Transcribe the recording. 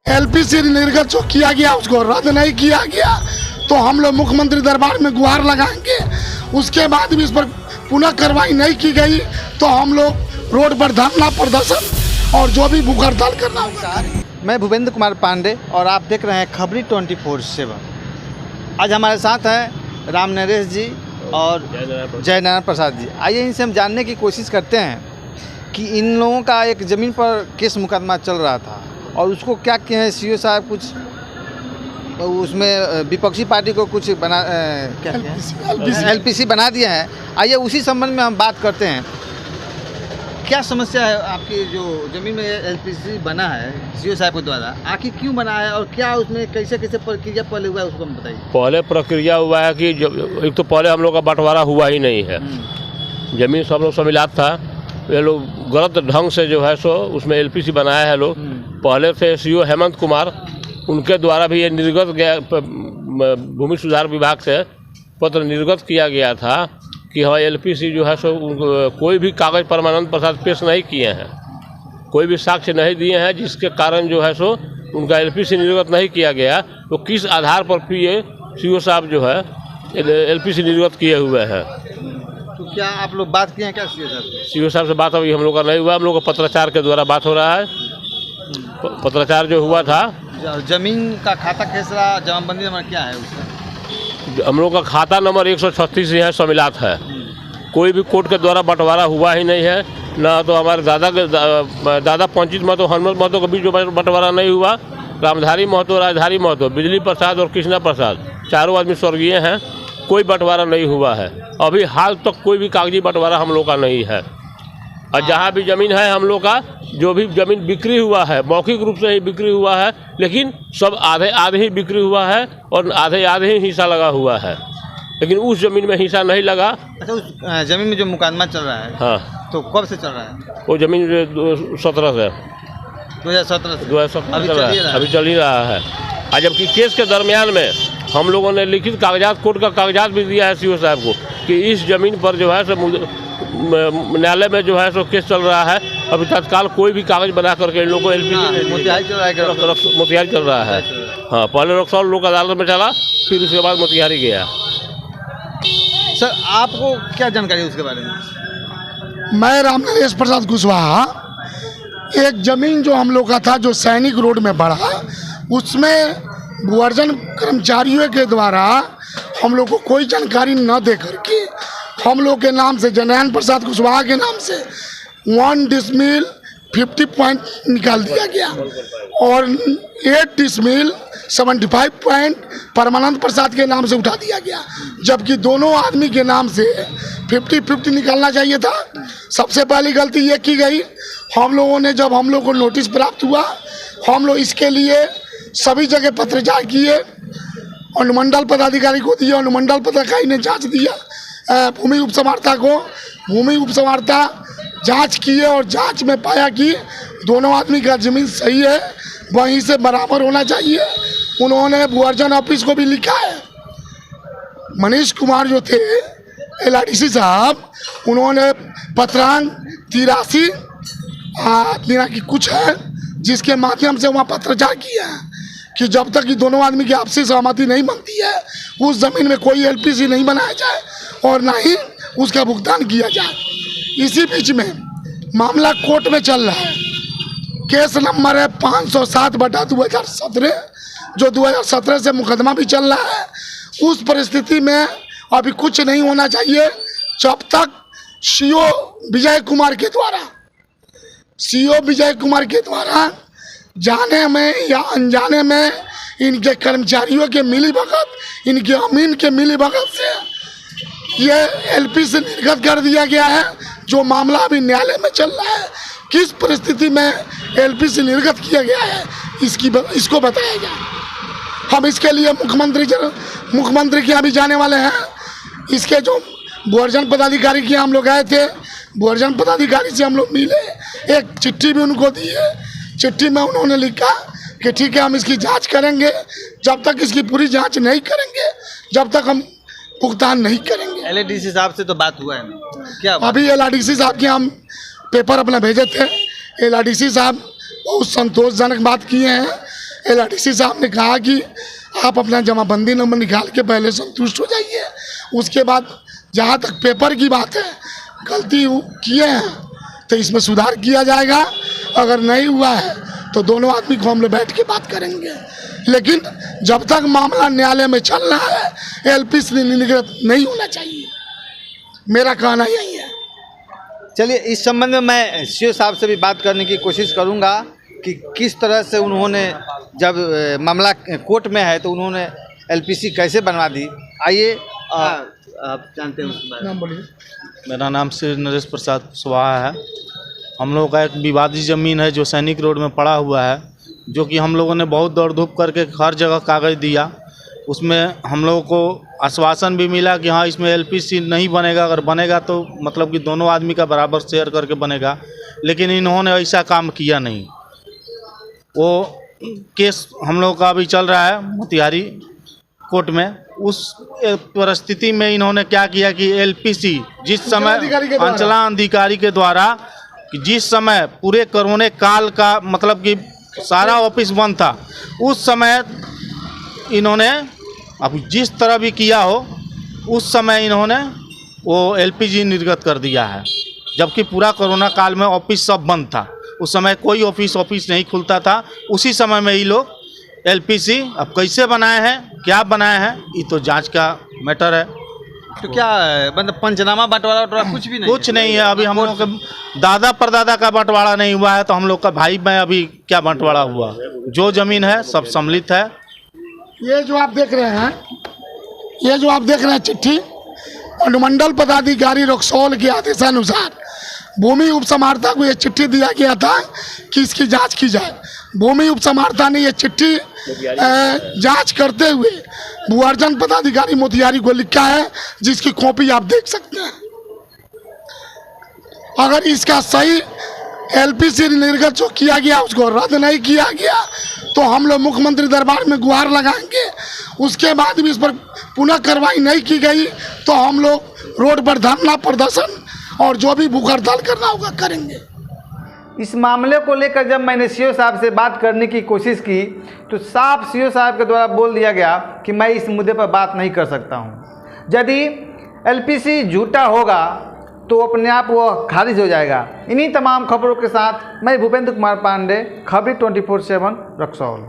LPC निर्गत जो किया गया उसको रद्द नहीं किया गया तो हम लोग मुख्यमंत्री दरबार में गुहार लगाएंगे। उसके बाद भी इस पर पुनः कार्रवाई नहीं की गई तो हम लोग रोड पर धरना प्रदर्शन और जो भी भूख हड़ताल करना होगा। मैं भूपेंद्र कुमार पांडे और आप देख रहे हैं खबरी 24/7। आज हमारे साथ हैं राम नरेश जी और जयनारायण प्रसाद जी। आइए इनसे हम जानने की कोशिश करते हैं कि इन लोगों का एक ज़मीन पर केस मुकदमा चल रहा था और उसको क्या किए हैं सीओ साहब, कुछ उसमें विपक्षी पार्टी को कुछ बना क्या एलपीसी बना दिया है। आइए उसी संबंध में हम बात करते हैं। क्या समस्या है आपकी जो ज़मीन में एलपीसी बना है सीओ साहब के द्वारा, आखिर क्यों बना है और क्या उसमें कैसे कैसे प्रक्रिया पहले हुआ है उसको हम बताइए। पहले प्रक्रिया हुआ है कि एक तो पहले हम लोग का बंटवारा हुआ ही नहीं है। ज़मीन सब लोग सम्मिलात था, ये लोग गलत ढंग से जो है सो उसमें एलपीसी बनाया है लोग। पहले थे सीओ हेमंत कुमार, उनके द्वारा भी ये निर्गत गया, भूमि सुधार विभाग से पत्र निर्गत किया गया था कि हाँ एलपीसी जो है सो कोई भी कागज़ परमानंद प्रसाद पेश नहीं किए हैं, कोई भी साक्ष्य नहीं दिए हैं, जिसके कारण जो है सो उनका एलपीसी निर्गत नहीं किया गया। तो किस आधार पर ये सीओ साहब जो है एलपीसी निर्गत किए हुए हैं। तो क्या आप लोग बात किए हैं क्या सीओ साहब से? सीओ साहब से बात अभी हम लोग का नहीं हुआ, हम लोग का पत्राचार के द्वारा बात हो रहा है। पत्राचार जो हुआ था, जमीन का खाता खेसरा जमाबंदी नंबर क्या है उसका? हम लोग का खाता नंबर 136 है, सम्मिलात है। कोई भी कोर्ट के द्वारा बंटवारा हुआ ही नहीं है, ना तो हमारे दादा पंचित महतो हनुमत महतो के बीच में बंटवारा नहीं हुआ। रामधारी महतो, राजधारी महतो, बिजली प्रसाद और कृष्णा प्रसाद चारों आदमी स्वर्गीय हैं, कोई बंटवारा नहीं हुआ है। अभी हाल तक कोई भी कागजी बंटवारा हम लोग का नहीं है। और जहाँ भी ज़मीन है हम लोग का, जो भी ज़मीन बिक्री हुआ है मौखिक रूप से ही बिक्री हुआ है, लेकिन सब आधे आधे ही बिक्री हुआ है और आधे आधे ही हिस्सा लगा हुआ है, लेकिन उस ज़मीन में हिस्सा नहीं लगा। अच्छा, उस ज़मीन में जो मुकदमा चल रहा है, हाँ, तो कब से चल रहा है वो ज़मीन 2017 से 2017 अभी चल ही रहा है। और जबकि केस के दरमियान में हम लोगों ने लिखित कागजात, कोर्ट का कागजात भी दिया है सीओ साहब को कि इस ज़मीन पर जो है सो न्यायालय में जो है सो केस चल रहा है। अभी तत्काल कोई भी कागज बना करके इन लोगों को एलपीसी मोतिहारी चल रहा है। हाँ, पहले रक्सौल लोक अदालत में चला, फिर उसके बाद मोतिहारी गया। सर आपको क्या जानकारी है उसके बारे में? मैं राम नरेश प्रसाद कुशवाहा, एक ज़मीन जो हम लोग का था जो सैनिक रोड में बढ़ा, उसमें भूअर्जन कर्मचारियों के द्वारा हम लोग को कोई जानकारी न दे करके हम लोग के नाम से, जयनारायण प्रसाद कुशवाहा के नाम से 1 डिसमिल 50 पॉइंट निकाल दिया गया और 8 डिसमिल 75 पॉइंट परमानंद प्रसाद के नाम से उठा दिया गया, जबकि दोनों आदमी के नाम से 50-50 निकालना चाहिए था। सबसे पहली गलती ये की गई, हम लोगों ने, जब हम लोग को नोटिस प्राप्त हुआ, हम लोग इसके लिए सभी जगह पत्रचार किए, अनुमंडल पदाधिकारी को दिया, अनुमंडल पदाधिकारी ने जांच दिया, भूमि उपसमार्ता को, भूमि उपसमार्ता जांच किए और जांच में पाया कि दोनों आदमी का ज़मीन सही है, वहीं से बराबर होना चाहिए। उन्होंने भूअर्जन ऑफिस को भी लिखा है। मनीष कुमार जो थे LRDC साहब, उन्होंने पत्रांक 83 दिना की कुछ है, जिसके माध्यम से वहाँ पत्रचार किया है कि जब तक कि दोनों आदमी की आपसी सहमति नहीं बनती है, उस ज़मीन में कोई एलपीसी नहीं बनाया जाए और ना ही उसका भुगतान किया जाए। इसी बीच में मामला कोर्ट में चल रहा है। केस नंबर है 507/2017, जो 2017 से मुकदमा भी चल रहा है। उस परिस्थिति में अभी कुछ नहीं होना चाहिए जब तक सीओ विजय कुमार के द्वारा जाने में या अनजाने में इनके कर्मचारियों के मिलीभगत, इनके अमीन के मिलीभगत से ये एलपीसी निर्गत कर दिया गया है। जो मामला अभी न्यायालय में चल रहा है, किस परिस्थिति में एलपीसी निर्गत किया गया है, इसको बताया जाए। हम इसके लिए मुख्यमंत्री के यहाँ भी जाने वाले हैं। इसके जो भूअर्जन पदाधिकारी के हम लोग गए थे, भूअर्जन पदाधिकारी से हम लोग मिले, एक चिट्ठी भी उनको दी है। चिट्ठी में उन्होंने लिखा कि ठीक है, हम इसकी जांच करेंगे, जब तक इसकी पूरी जांच नहीं करेंगे जब तक हम भुगतान नहीं करेंगे। LRDC साहब से तो बात हुआ है क्या? अभी LRDC साहब के हम पेपर अपना भेजे थे। LRDC साहब बहुत संतोषजनक बात किए हैं। LRTC साहब ने कहा कि आप अपना जमाबंदी नंबर निकाल के पहले संतुष्ट हो जाइए, उसके बाद जहाँ तक पेपर की बात है, गलती किए हैं तो इसमें सुधार किया जाएगा, अगर नहीं हुआ है तो दोनों आदमी को हम लोग बैठ के बात करेंगे। लेकिन जब तक मामला न्यायालय में चल रहा है LPC निर्गत नहीं होना चाहिए, मेरा कहना यही है। चलिए, इस संबंध में मैं सीओ साहब से भी बात करने की कोशिश करूंगा कि किस तरह से उन्होंने, जब मामला कोर्ट में है तो उन्होंने LPC कैसे बनवा दी। आइए, आप जानते हैं उसके बारे में। नाम बोलिए। मेरा नाम श्री नरेश प्रसाद कुशवाहा है। हम लोगों का एक विवादित ज़मीन है जो सैनिक रोड में पड़ा हुआ है, जो कि हम लोगों ने बहुत दौड़ धूप करके हर जगह कागज़ दिया। उसमें हम लोगों को आश्वासन भी मिला कि हाँ, इसमें LPC नहीं बनेगा, अगर बनेगा तो मतलब कि दोनों आदमी का बराबर शेयर करके बनेगा। लेकिन इन्होंने ऐसा काम किया नहीं। वो केस हम लोगों का अभी चल रहा है मोतिहारी कोर्ट में। उस परिस्थिति में इन्होंने क्या किया कि LPC जिस समय अंचलाधिकारी के द्वारा जिस समय पूरे कोरोना काल का मतलब कि सारा ऑफिस बंद था, उस समय इन्होंने अब जिस तरह भी किया हो, उस समय इन्होंने वो LPG निर्गत कर दिया है, जबकि पूरा कोरोना काल में ऑफिस सब बंद था। उस समय कोई ऑफिस नहीं खुलता था। उसी समय में ये लोग LPC अब कैसे बनाए हैं, क्या बनाए हैं, ये तो जांच का मैटर है। तो क्या मतलब पंचनामा बंटवारा कुछ भी नहीं? कुछ नहीं है। अभी हम लोग के दादा परदादा का बंटवारा नहीं हुआ है, तो हम लोग का भाई में अभी क्या बंटवारा हुआ? जो ज़मीन है सब सम्मिलित है। ये जो आप देख रहे हैं, चिट्ठी अनुमंडल पदाधिकारी रक्सौल के आदेशानुसार भूमि उपसमाहर्ता को ये चिट्ठी दिया गया था कि इसकी जांच की जाए। भूमि उपसमाहर्ता ने ये चिट्ठी जांच करते हुए भूअर्जन पदाधिकारी मोतिहारी को लिखा है, जिसकी कॉपी आप देख सकते हैं। अगर इसका सही LPC निर्गत जो किया गया उसको रद्द नहीं किया गया तो हम लोग मुख्यमंत्री दरबार में गुहार लगाएंगे। उसके बाद भी इस पर पुनः कार्रवाई नहीं की गई तो हम लोग रोड पर धरना प्रदर्शन और जो भी भूख हड़ताल करना होगा करेंगे। इस मामले को लेकर जब मैंने सीओ साहब से बात करने की कोशिश की तो साफ सीओ साहब के द्वारा बोल दिया गया कि मैं इस मुद्दे पर बात नहीं कर सकता हूं। यदि LPC झूठा होगा तो अपने आप वो खारिज हो जाएगा। इन्हीं तमाम खबरों के साथ मैं भूपेंद्र कुमार पांडे, खबरी 24/7 रक्सौल।